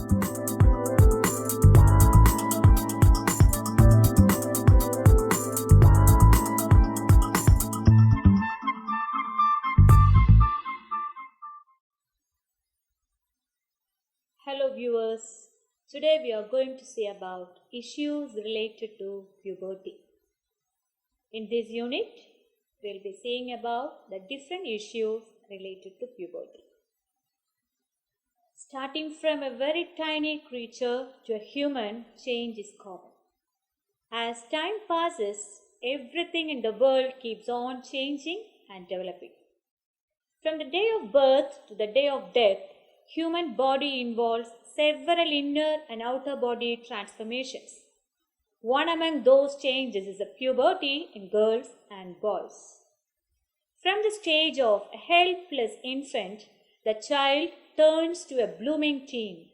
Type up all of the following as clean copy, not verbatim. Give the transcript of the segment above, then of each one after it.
Hello viewers, today we are going to see about issues related to puberty. In this unit, we will be seeing about the different issues related to puberty. Starting from a very tiny creature to a human, change is common. As time passes, everything in the world keeps on changing and developing. From the day of birth to the day of death, human body involves several inner and outer body transformations. One among those changes is the puberty in girls and boys. From the stage of a helpless infant, the child turns to a blooming teen.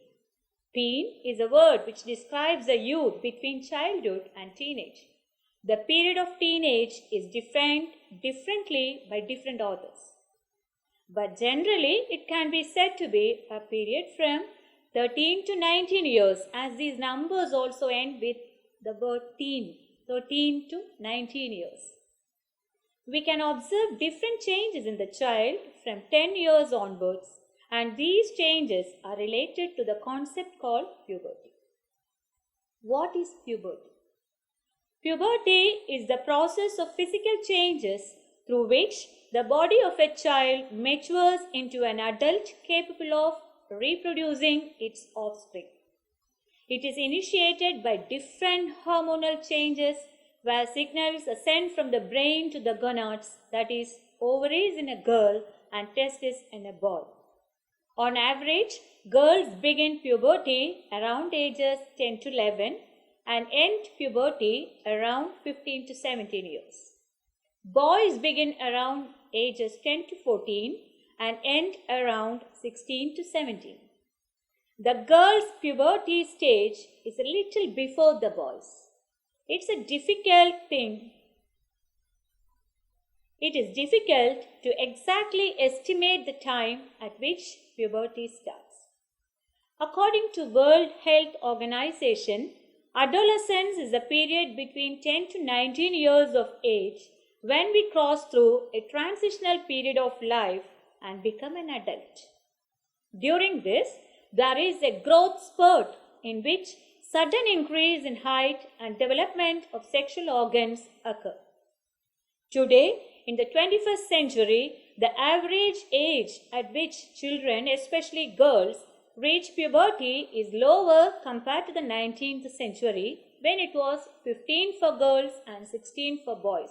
Teen is a word which describes a youth between childhood and teenage. The period of teenage is defined differently by different authors. But generally, it can be said to be a period from 13 to 19 years, as these numbers also end with the word teen, 13 to 19 years. We can observe different changes in the child from 10 years onwards, and these changes are related to the concept called puberty. What is puberty? Puberty is the process of physical changes through which the body of a child matures into an adult capable of reproducing its offspring. It is initiated by different hormonal changes where signals are sent from the brain to the gonads, that is, ovaries in a girl and testes in a boy. On average, girls begin puberty around ages 10 to 11 and end puberty around 15 to 17 years. Boys begin around ages 10 to 14 and end around 16 to 17. The girl's puberty stage is a little before the boys. It's a difficult thing. It is difficult to exactly estimate the time at which puberty starts. According to World Health Organization, adolescence is a period between 10 to 19 years of age when we cross through a transitional period of life and become an adult. During this, there is a growth spurt in which sudden increase in height and development of sexual organs occur. Today, in the 21st century, the average age at which children, especially girls, reach puberty is lower compared to the 19th century when it was 15 for girls and 16 for boys.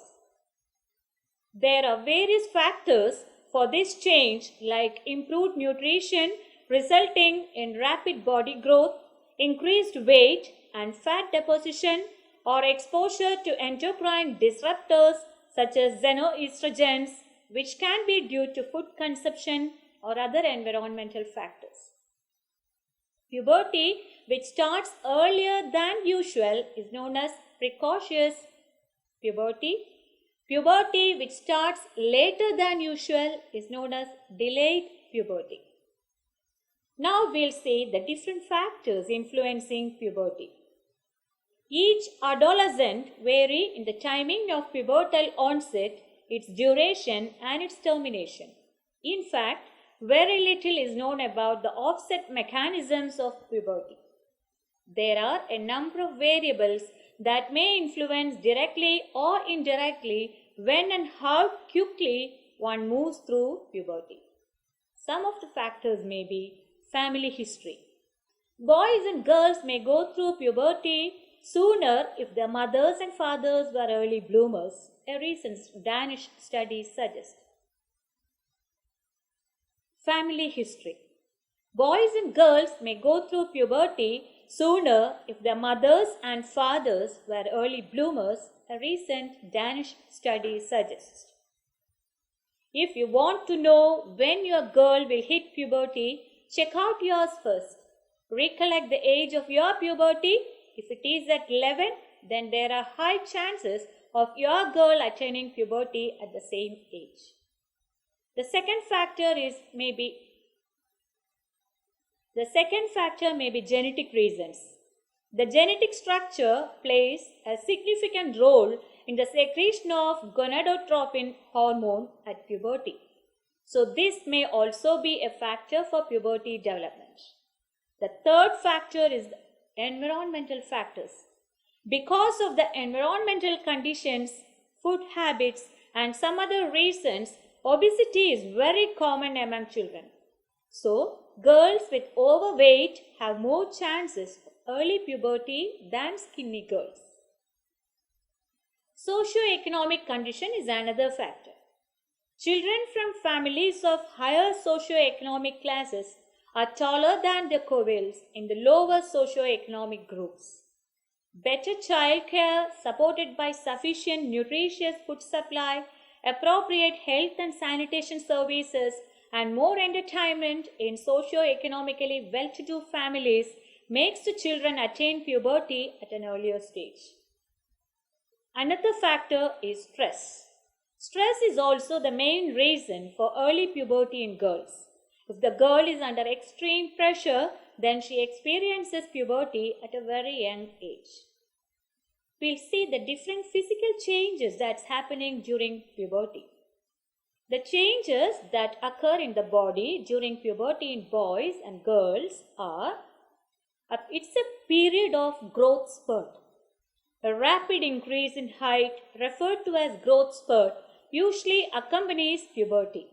There are various factors for this change like improved nutrition resulting in rapid body growth, increased weight and fat deposition, or exposure to endocrine disruptors such as xenoestrogens, which can be due to food consumption or other environmental factors. Puberty, which starts earlier than usual, is known as precocious puberty. Puberty, which starts later than usual, is known as delayed puberty. Now we'll see the different factors influencing puberty. Each adolescent vary in the timing of pubertal onset, its duration and its termination. In fact, very little is known about the offset mechanisms of puberty. There are a number of variables that may influence directly or indirectly when and how quickly one moves through puberty. Some of the factors may be family history. Boys and girls may go through puberty sooner if their mothers and fathers were early bloomers, a recent Danish study suggests. Family history. Boys and girls may go through puberty sooner if their mothers and fathers were early bloomers, a recent Danish study suggests. If you want to know when your girl will hit puberty, check out yours first. Recollect the age of your puberty. If it is at 11, then there are high chances of your girl attaining puberty at the same age. The second factor is maybe The second factor may be genetic reasons. The genetic structure plays a significant role in the secretion of gonadotropin hormone at puberty. So this may also be a factor for puberty development. The third factor is the environmental factors. Because of the environmental conditions, food habits, and some other reasons, obesity is very common among children. So, girls with overweight have more chances of early puberty than skinny girls. Socioeconomic condition is another factor. Children from families of higher socioeconomic classes are taller than their co-equals in the lower socioeconomic groups. Better childcare supported by sufficient nutritious food supply, appropriate health and sanitation services, and more entertainment in socio-economically well-to-do families makes the children attain puberty at an earlier stage. Another factor is stress. Stress is also the main reason for early puberty in girls. If the girl is under extreme pressure, then she experiences puberty at a very young age. We'll see the different physical changes that's happening during puberty. The changes that occur in the body during puberty in boys and girls are, it's a period of growth spurt. A rapid increase in height, referred to as growth spurt, usually accompanies puberty.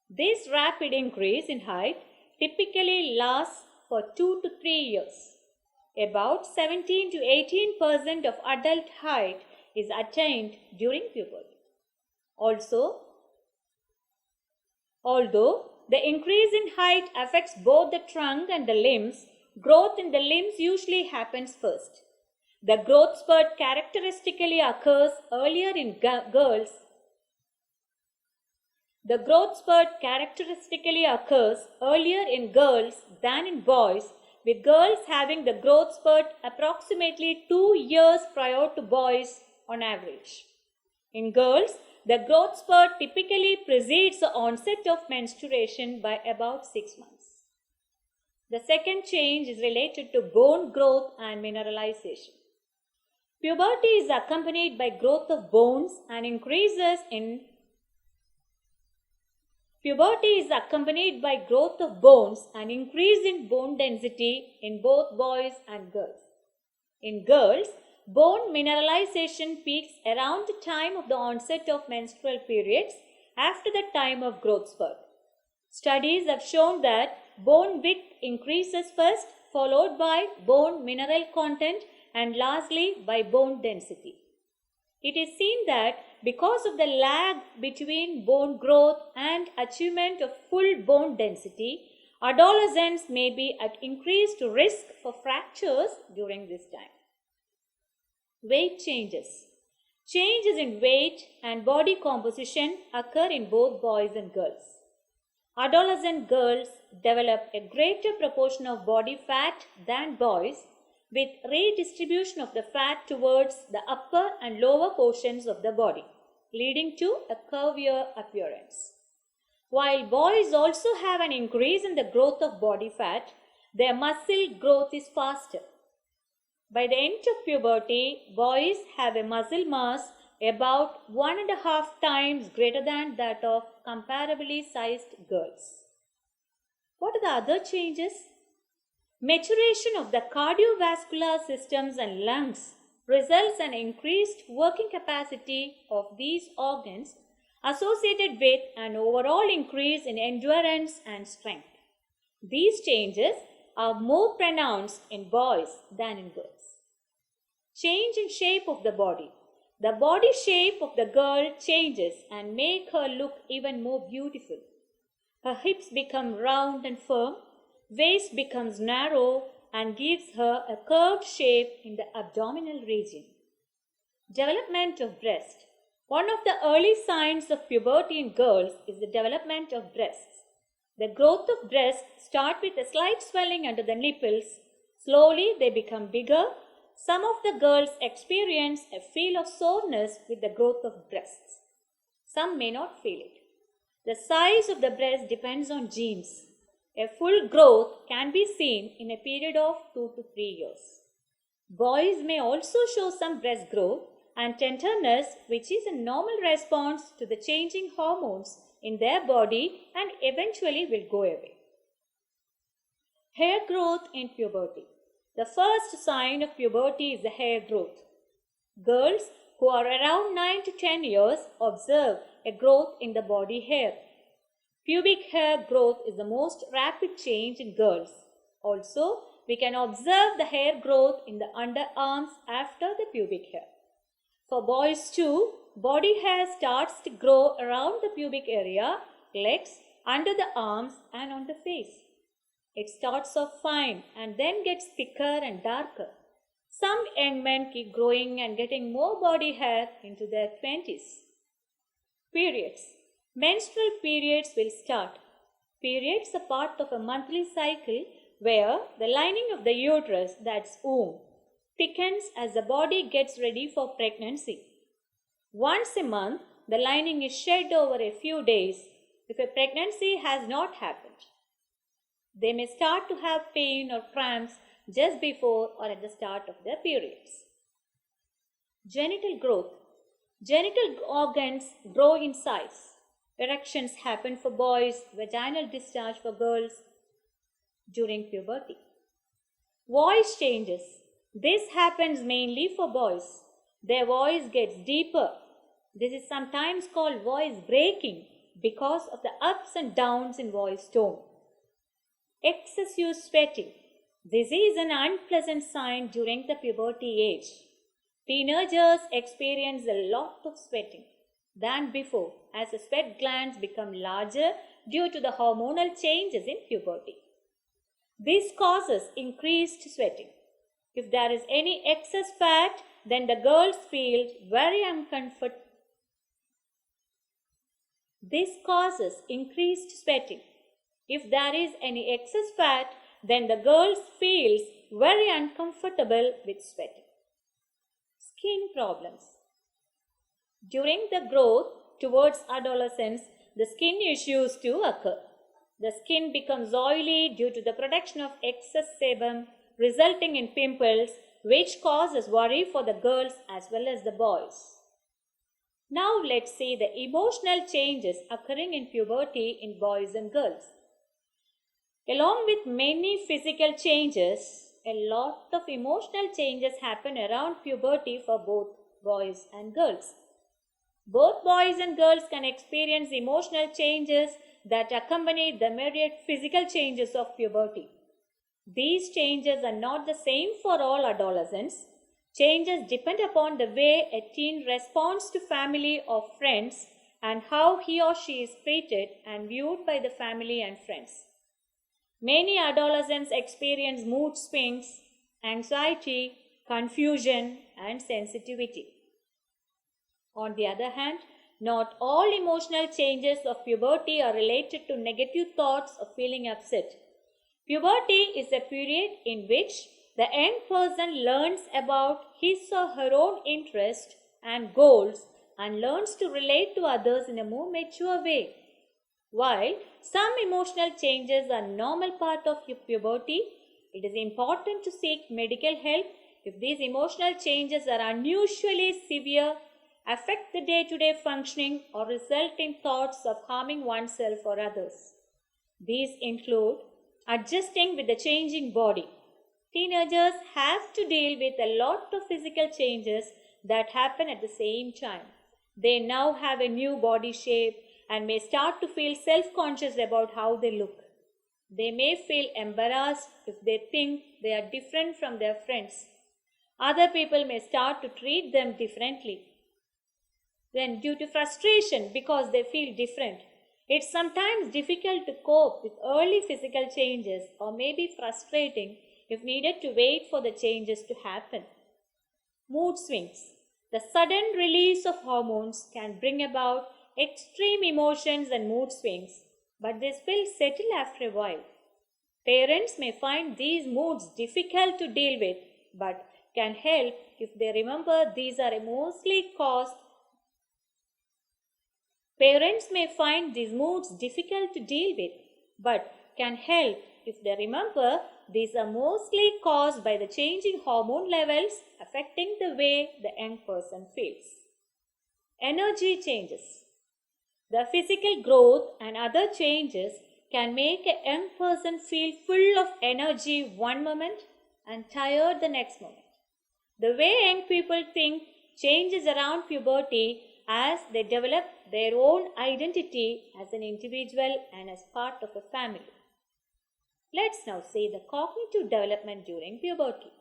This rapid increase in height typically lasts for 2 to 3 years. About 17 to 18% of adult height is attained during puberty. Although the increase in height affects both the trunk and the limbs, growth in the limbs usually happens first. The growth spurt characteristically occurs earlier in girls. The growth spurt characteristically occurs earlier in girls than in boys, with girls having the growth spurt approximately 2 years prior to boys on average. In girls, the growth spurt typically precedes the onset of menstruation by about 6 months. The second change is related to bone growth and mineralization. Puberty is accompanied by growth of bones and increases in bone density in both boys and girls. In girls, bone mineralization peaks around the time of the onset of menstrual periods after the time of growth spurt. Studies have shown that bone width increases first, followed by bone mineral content, and lastly by bone density. It is seen that because of the lag between bone growth and achievement of full bone density, adolescents may be at increased risk for fractures during this time. Weight changes. Changes in weight and body composition occur in both boys and girls. Adolescent girls develop a greater proportion of body fat than boys, with redistribution of the fat towards the upper and lower portions of the body, leading to a curvier appearance. While boys also have an increase in the growth of body fat, their muscle growth is faster. By the end of puberty, boys have a muscle mass about 1.5 times greater than that of comparably sized girls. What are the other changes? Maturation of the cardiovascular systems and lungs results in increased working capacity of these organs, associated with an overall increase in endurance and strength. These changes are more pronounced in boys than in girls. Change in shape of the body. The body shape of the girl changes and make her look even more beautiful. Her hips become round and firm, waist becomes narrow and gives her a curved shape in the abdominal region. Development of breast. One of the early signs of puberty in girls is the development of breasts. The growth of breasts starts with a slight swelling under the nipples. Slowly they become bigger. Some of the girls experience a feel of soreness with the growth of breasts. Some may not feel it. The size of the breast depends on genes. A full growth can be seen in a period of 2 to 3 years. Boys may also show some breast growth and tenderness, which is a normal response to the changing hormones in their body and eventually will go away. Hair growth in puberty. The first sign of puberty is the hair growth. Girls who are around 9 to 10 years observe a growth in the body hair. Pubic hair growth is the most rapid change in girls. Also, we can observe the hair growth in the underarms after the pubic hair. For boys too, body hair starts to grow around the pubic area, legs, under the arms and on the face. It starts off fine and then gets thicker and darker. Some young men keep growing and getting more body hair into their 20s. Periods. Menstrual periods will start. Periods are part of a monthly cycle where the lining of the uterus, that's womb, thickens as the body gets ready for pregnancy. Once a month, the lining is shed over a few days if a pregnancy has not happened. They may start to have pain or cramps just before or at the start of their periods. Genital growth. Genital organs grow in size. Erections happen for boys, vaginal discharge for girls during puberty. Voice changes. This happens mainly for boys. Their voice gets deeper. This is sometimes called voice breaking because of the ups and downs in voice tone. Excessive sweating. This is an unpleasant sign during the puberty age. Teenagers experience a lot of sweating than before as the sweat glands become larger due to the hormonal changes in puberty. This causes increased sweating. If there is any excess fat, then the girls feel very uncomfortable. This causes increased sweating. If there is any excess fat, then the girls feels very uncomfortable with sweating. Skin problems. During the growth towards adolescence, the skin issues too occur. The skin becomes oily due to the production of excess sebum, resulting in pimples, which causes worry for the girls as well as the boys. Now let's see the emotional changes occurring in puberty in boys and girls. Along with many physical changes, a lot of emotional changes happen around puberty for both boys and girls. Both boys and girls can experience emotional changes that accompany the myriad physical changes of puberty. These changes are not the same for all adolescents. Changes depend upon the way a teen responds to family or friends and how he or she is treated and viewed by the family and friends. Many adolescents experience mood swings, anxiety, confusion, and sensitivity. On the other hand, not all emotional changes of puberty are related to negative thoughts or feeling upset. Puberty is a period in which the young person learns about his or her own interests and goals and learns to relate to others in a more mature way. While some emotional changes are a normal part of puberty, it is important to seek medical help if these emotional changes are unusually severe, affect the day-to-day functioning, or result in thoughts of harming oneself or others. These include adjusting with the changing body. Teenagers have to deal with a lot of physical changes that happen at the same time. They now have a new body shape and may start to feel self-conscious about how they look. They may feel embarrassed if they think they are different from their friends. Other people may start to treat them differently. Then, due to frustration because they feel different, it's sometimes difficult to cope with early physical changes or may be frustrating if needed to wait for the changes to happen. Mood swings. The sudden release of hormones can bring about extreme emotions and mood swings, but this will settle after a while. Parents may find these moods difficult to deal with, but can help if they remember these are mostly caused. Parents may find these moods difficult to deal with, but can help if they remember these are mostly caused by the changing hormone levels affecting the way the young person feels. Energy changes. The physical growth and other changes can make a young person feel full of energy one moment and tired the next moment. The way young people think changes around puberty as they develop their own identity as an individual and as part of a family. Let's now see the cognitive development during puberty.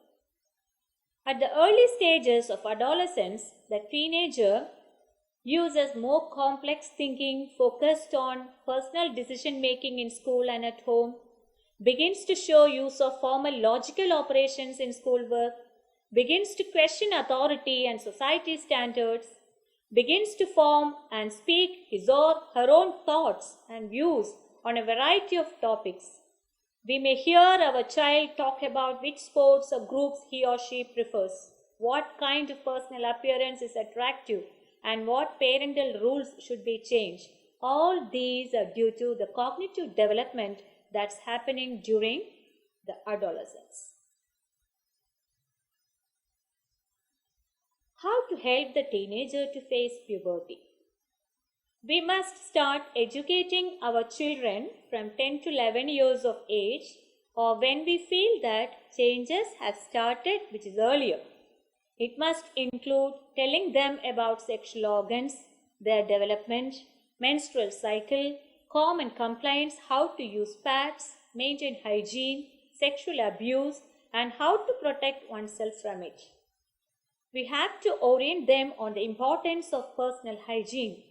At the early stages of adolescence, the teenager uses more complex thinking focused on personal decision making in school and at home, begins to show use of formal logical operations in schoolwork, begins to question authority and society standards, begins to form and speak his or her own thoughts and views on a variety of topics. We may hear our child talk about which sports or groups he or she prefers, what kind of personal appearance is attractive, and what parental rules should be changed. All these are due to the cognitive development that's happening during the adolescence. How to help the teenager to face puberty? We must start educating our children from 10 to 11 years of age, or when we feel that changes have started, which is earlier. It must include telling them about sexual organs, their development, menstrual cycle, common complaints, how to use pads, maintain hygiene, sexual abuse, and how to protect oneself from it. We have to orient them on the importance of personal hygiene.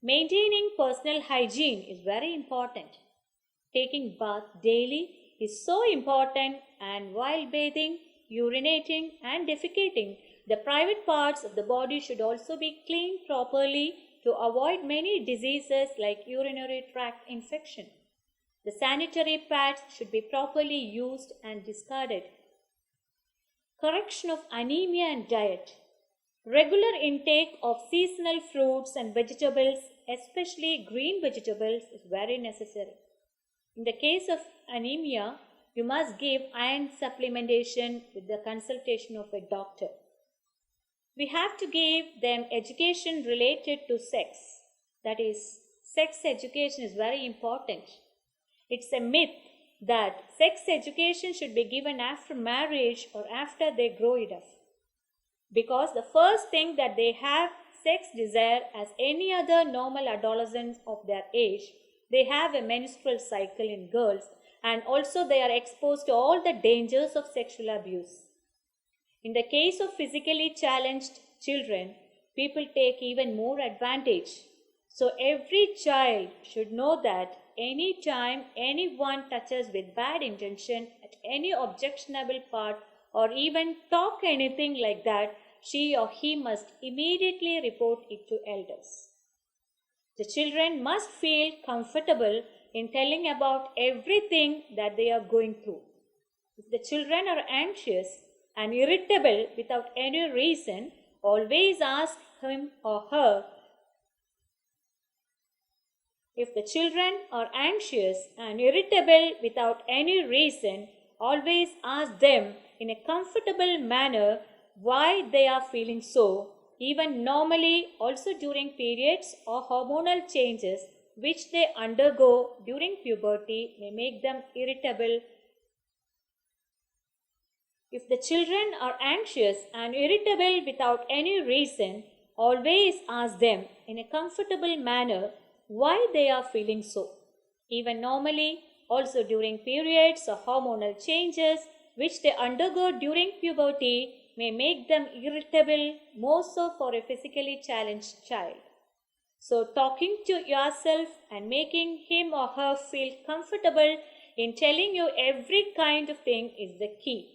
Maintaining personal hygiene is very important. Taking bath daily is so important, and while bathing, urinating and defecating, the private parts of the body should also be cleaned properly to avoid many diseases like urinary tract infection. The sanitary pads should be properly used and discarded. Correction of anemia and diet. Regular intake of seasonal fruits and vegetables, especially green vegetables, is very necessary. In the case of anemia, you must give iron supplementation with the consultation of a doctor. We have to give them education related to sex. That is, sex education is very important. It's a myth that sex education should be given after marriage or after they grow enough. Because the first thing that they have sex desire as any other normal adolescents of their age, they have a menstrual cycle in girls, and also they are exposed to all the dangers of sexual abuse. In the case of physically challenged children, people take even more advantage. So every child should know that any time anyone touches with bad intention at any objectionable part or even talk anything like that, she or he must immediately report it to elders. The children must feel comfortable in telling about everything that they are going through. If the children are anxious and irritable without any reason, always ask him or her. If the children are anxious and irritable without any reason, always ask them in a comfortable manner why they are feeling so, even normally also during periods or hormonal changes which they undergo during puberty may make them irritable. If the children are anxious and irritable without any reason, always ask them in a comfortable manner why they are feeling so. Even normally, also during periods or hormonal changes which they undergo during puberty may make them irritable, more so for a physically challenged child. So talking to yourself and making him or her feel comfortable in telling you every kind of thing is the key.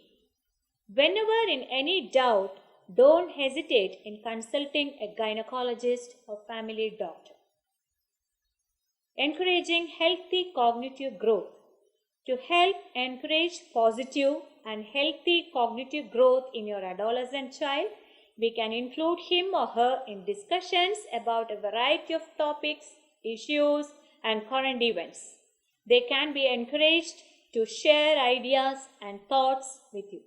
Whenever in any doubt, don't hesitate in consulting a gynecologist or family doctor. Encouraging healthy cognitive growth. To help encourage positive and healthy cognitive growth in your adolescent child, we can include him or her in discussions about a variety of topics, issues, and current events. They can be encouraged to share ideas and thoughts with you.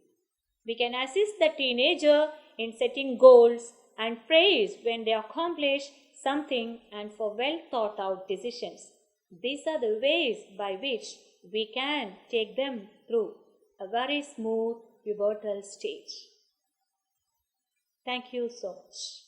We can assist the teenager in setting goals and praise when they accomplish something and for well thought out decisions. These are the ways by which we can take them through a very smooth pubertal stage. Thank you so much.